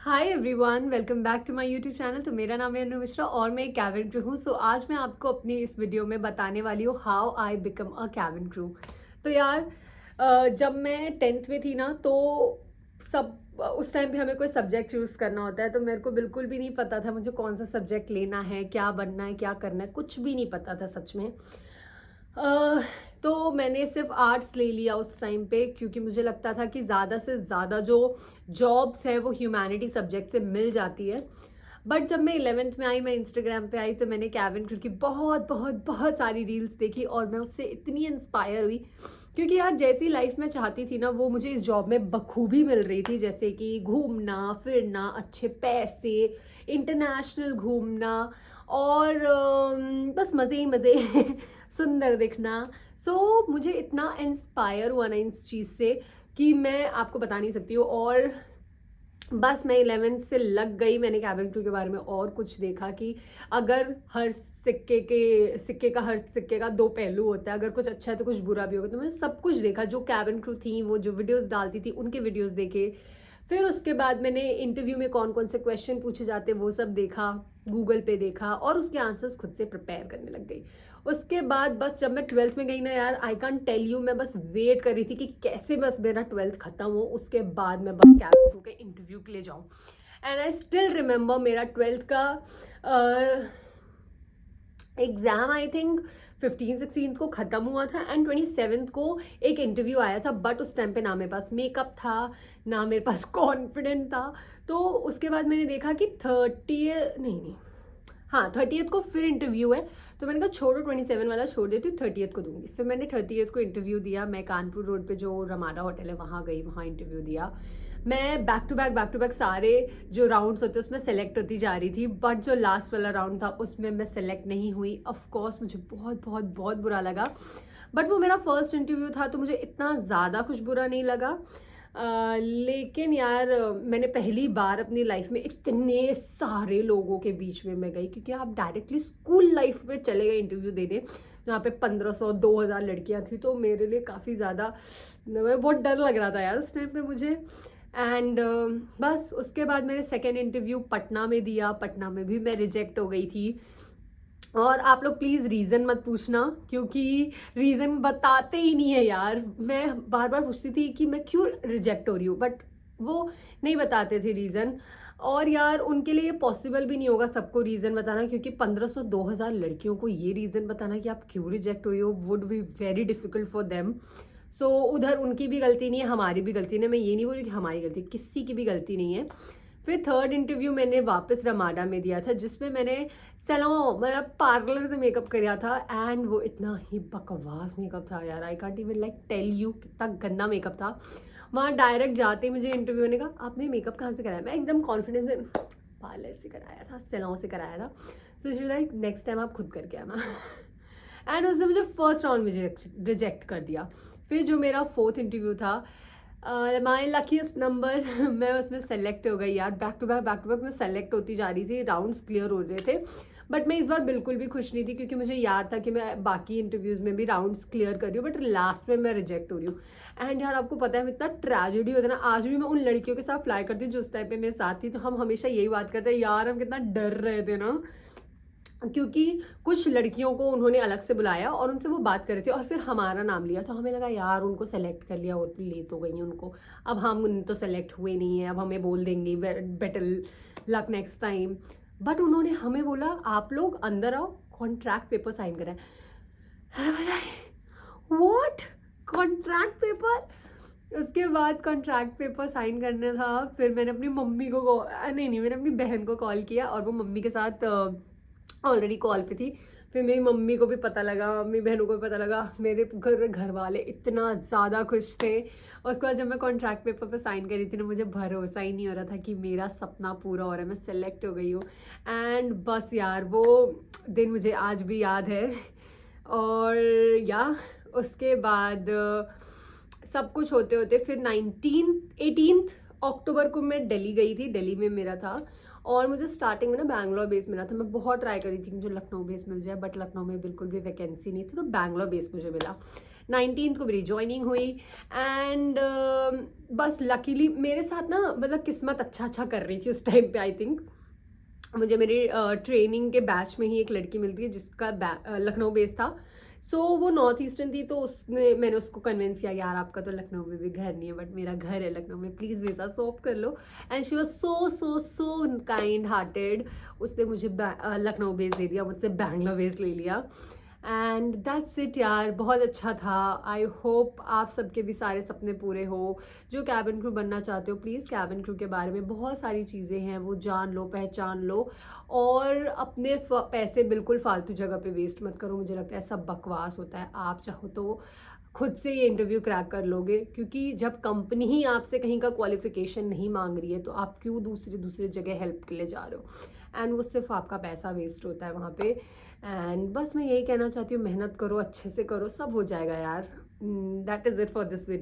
Hi everyone, welcome back to my YouTube channel. तो मेरा नाम है अनु मिश्रा और मैं एक कैबिन क्रू हूँ। आज मैं आपको अपनी इस वीडियो में बताने वाली हूँ how I become a cabin crew. तो यार जब मैं 10th में थी ना, तो सब उस टाइम पे हमें कोई सब्जेक्ट चूज़ करना होता है। तो मेरे को बिल्कुल भी नहीं पता था मुझे कौन सा सब्जेक्ट लेना है, क्या बनना है, क्या करना है, कुछ भी नहीं पता था सच में। अ, तो मैंने सिर्फ आर्ट्स ले लिया उस टाइम पे, क्योंकि मुझे लगता था कि ज़्यादा से ज़्यादा जो जॉब्स है वो ह्यूमैनिटी सब्जेक्ट से मिल जाती है। बट जब मैं 11th में आई, मैं इंस्टाग्राम पे आई, तो मैंने कैबिन क्रू की बहुत बहुत बहुत सारी रील्स देखी और मैं उससे इतनी इंस्पायर हुई, क्योंकि यार जैसी लाइफ मैं चाहती थी ना वो मुझे इस जॉब में बखूबी मिल रही थी। जैसे कि घूमना फिरना, अच्छे पैसे, इंटरनेशनल घूमना और बस मज़े ही मज़े सुंदर दिखना। मुझे इतना इंस्पायर हुआ ना इस चीज़ से कि मैं आपको बता नहीं सकती हूँ। और बस मैं 11th से लग गई। मैंने कैबिन क्रू के बारे में और कुछ देखा कि अगर हर सिक्के का हर सिक्के का दो पहलू होता है, अगर कुछ अच्छा है तो कुछ बुरा भी होगा। तो मैंने सब कुछ देखा, जो कैबिन क्रू थी वो जो वीडियोस डालती थी उनके वीडियोस देखे। फिर उसके बाद मैंने इंटरव्यू में कौन कौन से क्वेश्चन पूछे जाते वो सब देखा, गूगल पे देखा और उसके आंसर्स खुद से प्रिपेयर करने लग गई। उसके बाद बस जब मैं 12th में गई ना यार, आई कांट टेल यू, मैं बस वेट कर रही थी कि कैसे बस मेरा 12th खत्म हो, उसके बाद मैं बस कैबिन क्रू के इंटरव्यू के लिए जाऊं। एंड आई स्टिल रिमेंबर मेरा 12th का एग्जाम आई थिंक 15-16 को ख़त्म हुआ था एंड 27 को एक इंटरव्यू आया था। बट उस टाइम पे ना मेरे पास मेकअप था, ना मेरे पास कॉन्फिडेंट था। तो उसके बाद मैंने देखा कि 30 नहीं, हाँ 30th को फिर इंटरव्यू है। तो मैंने कहा छोड़ो, 27 वाला छोड़ देती हूँ, 30th को दूंगी। फिर मैंने 30th को इंटरव्यू दिया। मैं कानपुर रोड पे जो रमाडा होटल है वहाँ गई, वहाँ इंटरव्यू दिया। मैं बैक टू बैक सारे जो राउंड्स होते हैं उसमें सेलेक्ट होती जा रही थी। बट जो लास्ट वाला राउंड था उसमें मैं सेलेक्ट नहीं हुई। ऑफ कोर्स मुझे बहुत बहुत बहुत बुरा लगा। बट वो मेरा फर्स्ट इंटरव्यू था तो मुझे इतना ज़्यादा कुछ बुरा नहीं लगा। लेकिन यार मैंने पहली बार अपनी लाइफ में इतने सारे लोगों के बीच में मैं गई, क्योंकि आप डायरेक्टली स्कूल लाइफ में चले गए इंटरव्यू देने, जहाँ पे 1500-2000 लड़कियां थी। तो मेरे लिए काफ़ी ज़्यादा बहुत डर लग रहा था यार उस टाइम पे मुझे। एंड बस उसके बाद मैंने सेकेंड इंटरव्यू पटना में दिया। पटना में भी मैं रिजेक्ट हो गई थी। और आप लोग प्लीज़ रीज़न मत पूछना, क्योंकि रीज़न बताते ही नहीं है यार। मैं बार बार पूछती थी कि मैं क्यों रिजेक्ट हो रही हूँ, बट वो नहीं बताते थे रीज़न। और यार उनके लिए पॉसिबल भी नहीं होगा सबको रीज़न बताना, क्योंकि 1500-2000 लड़कियों को ये रीज़न बताना कि आप क्यों रिजेक्ट हुई हो would be very difficult for them. उधर उनकी भी गलती नहीं है, हमारी भी गलती नहीं है। मैं ये नहीं बोल रही कि हमारी गलती, किसी की भी गलती नहीं है। फिर थर्ड इंटरव्यू मैंने वापस रमाडा में दिया था, जिसमें मैंने सैलून मतलब पार्लर से मेकअप किया था। एंड वो इतना ही बकवास मेकअप था यार, I can't even like tell you कितना गंदा मेकअप था। वहाँ डायरेक्ट जाते ही मुझे इंटरव्यू ने कहा आपने मेकअप कहाँ से कराया। मैं एकदम कॉन्फिडेंस में, पार्लर से कराया था, सैलून से कराया था। सो लाइक नेक्स्ट टाइम आप खुद करके आना। एंड उसने मुझे फर्स्ट राउंड में रिजेक्ट कर दिया। फिर जो मेरा फोर्थ इंटरव्यू था, माई लकीस्ट नंबर, मैं उसमें सेलेक्ट हो गई यार। बैक टू बैक मैं सेलेक्ट होती जा रही थी, राउंड्स क्लियर हो रहे थे। बट मैं इस बार बिल्कुल भी खुश नहीं थी, क्योंकि मुझे याद था कि मैं बाकी इंटरव्यूज में भी राउंड्स क्लियर कर रही हूँ, बट लास्ट में मैं रिजेक्ट हो रही हूँ। एंड यार आपको पता है इतना ट्रेजेडी होता है ना, आज भी मैं उन लड़कियों के साथ फ्लाई करती हूँ जो उस टाइम पे मेरे साथ थी। तो हम हमेशा यही बात करते हैं यार, हम कितना डर रहे थे ना, क्योंकि कुछ लड़कियों को उन्होंने अलग से बुलाया और उनसे वो बात कर रहे थे और फिर हमारा नाम लिया। तो हमें लगा यार उनको सेलेक्ट कर लिया, वो तो ले तो गई उनको, अब हम तो सेलेक्ट हुए नहीं है, अब हमें बोल देंगे better luck next time. But उन्होंने हमें बोला आप लोग अंदर आओ, कॉन्ट्रैक्ट पेपर साइन करें। What, contract paper? उसके बाद कॉन्ट्रैक्ट पेपर साइन करना था। फिर मैंने अपनी मम्मी को नहीं, मैंने अपनी बहन को कॉल किया और वो मम्मी के साथ ऑलरेडी कॉल पे थी। फिर मेरी मम्मी को भी पता लगा, मम्मी बहनों को भी पता लगा। मेरे घर वाले इतना ज़्यादा खुश थे। उसके बाद जब मैं कॉन्ट्रैक्ट पेपर पे साइन करी थी ना, मुझे भरोसा ही नहीं हो रहा था कि मेरा सपना पूरा हो रहा है, मैं सेलेक्ट हो गई हूँ। एंड बस यार वो दिन मुझे आज भी याद है। और या उसके बाद सब कुछ होते होते फिर 18 अक्टूबर को मैं दिल्ली गई थी। दिल्ली में मेरा था और मुझे स्टार्टिंग में ना बैंगलोर बेस मिला था। मैं बहुत ट्राई करी थी कि मुझे लखनऊ बेस मिल जाए, बट लखनऊ में बिल्कुल भी वैकेंसी नहीं थी, तो बैंगलोर बेस मुझे मिला। 19th को मेरी ज्वाइनिंग हुई एंड बस लकीली मेरे साथ ना मतलब किस्मत अच्छा कर रही थी उस टाइम पे। आई थिंक मुझे मेरी ट्रेनिंग के बैच में ही एक लड़की मिलती है जिसका लखनऊ बेस था। सो वो नॉर्थ ईस्टर्न थी, तो उसने मैंने उसको कन्विंस किया यार आपका तो लखनऊ में भी घर नहीं है बट मेरा घर है लखनऊ में, प्लीज़ वीज़ा स्वैप कर लो। And she was so kind hearted. उसने मुझे लखनऊ बेस दे दिया, मुझसे बैंगलोर बेस ले लिया एंड दैट्स इट यार, बहुत अच्छा था। आई होप आप सबके भी सारे सपने पूरे हो। जो कैबिन क्रू बनना चाहते हो प्लीज़ कैबिन क्रू के बारे में बहुत सारी चीज़ें हैं वो जान लो, पहचान लो और अपने पैसे बिल्कुल फालतू जगह पे वेस्ट मत करो। मुझे लगता है सब बकवास होता है। आप चाहो तो खुद से ये इंटरव्यू क्रैक कर लोगे, क्योंकि जब कंपनी ही आपसे कहीं का क्वालिफिकेशन नहीं मांग रही है तो आप क्यों दूसरी जगह हेल्प के लिए जा रहे हो। एंड वो सिर्फ आपका पैसा वेस्ट होता है वहाँ पे। एंड बस मैं यही कहना चाहती हूँ, मेहनत करो, अच्छे से करो, सब हो जाएगा यार। That is it for this video.